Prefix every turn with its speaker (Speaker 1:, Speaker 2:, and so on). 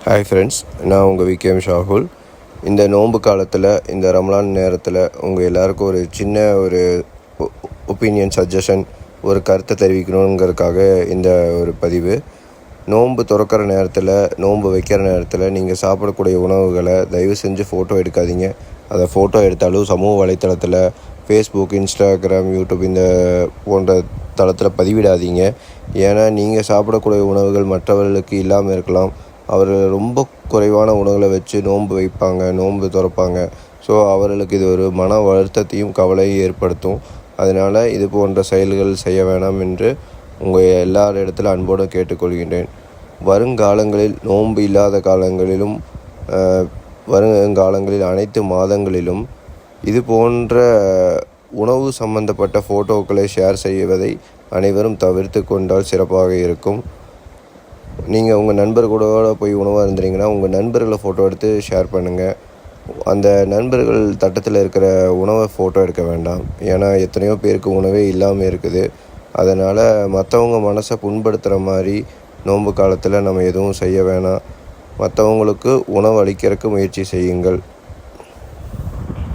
Speaker 1: Hi friends, நான் உங்கள் VKM Shahul. இந்த நோன்பு காலத்தில், இந்த ரமலான் நேரத்தில் உங்கள் எல்லாருக்கும் ஒரு சின்ன ஒரு ஒப்பீனியன் சஜஷன், ஒரு கருத்தை தெரிவிக்கணுங்கிறதுக்காக இந்த ஒரு பதிவு. நோன்பு திறக்கிற நேரத்தில், நோன்பு வைக்கிற நேரத்தில் நீங்கள் சாப்பிடக்கூடிய உணவுகளை தயவு செஞ்சு ஃபோட்டோ எடுக்காதீங்க. அதை ஃபோட்டோ எடுத்தாலும் சமூக வலைத்தளத்தில் ஃபேஸ்புக், இன்ஸ்டாகிராம், யூடியூப் இந்த போன்ற தளத்தில் பதிவிடாதீங்க. ஏன்னா நீங்கள் சாப்பிடக்கூடிய உணவுகள் மற்றவர்களுக்கு இல்லாமல் இருக்கலாம். அவர்கள் ரொம்ப குறைவான உணவுகளை வச்சு நோன்பு வைப்பாங்க, நோன்பு திறப்பாங்க. ஸோ அவர்களுக்கு இது ஒரு மன வருத்தத்தையும் கவலையும் ஏற்படுத்தும். அதனால் இது போன்ற செயல்கள் செய்ய வேணாம் என்று உங்கள் எல்லார் இடத்துல அன்போடு கேட்டுக்கொள்கின்றேன். வருங்காலங்களில், நோன்பு இல்லாத காலங்களிலும் வருங்காலங்களில் அனைத்து மாதங்களிலும் இது போன்ற உணவு சம்பந்தப்பட்ட ஃபோட்டோக்களை ஷேர் செய்வதை அனைவரும் தவிர்த்து கொண்டால் சிறப்பாக இருக்கும். நீங்கள் உங்கள் நண்பர்களோட போய் உணவாக இருந்தீங்கன்னா உங்கள் நண்பர்களை ஃபோட்டோ எடுத்து ஷேர் பண்ணுங்கள். அந்த நண்பர்கள் தட்டத்தில் இருக்கிற உணவை ஃபோட்டோ எடுக்க வேண்டாம். ஏன்னா எத்தனையோ பேருக்கு உணவே இல்லாமல் இருக்குது. அதனால் மற்றவங்க மனசை புண்படுத்துகிற மாதிரி நோன்பு காலத்தில் நம்ம எதுவும் செய்ய வேணாம். மற்றவங்களுக்கு உணவு அளிக்கிறதுக்கு முயற்சி செய்யுங்கள்.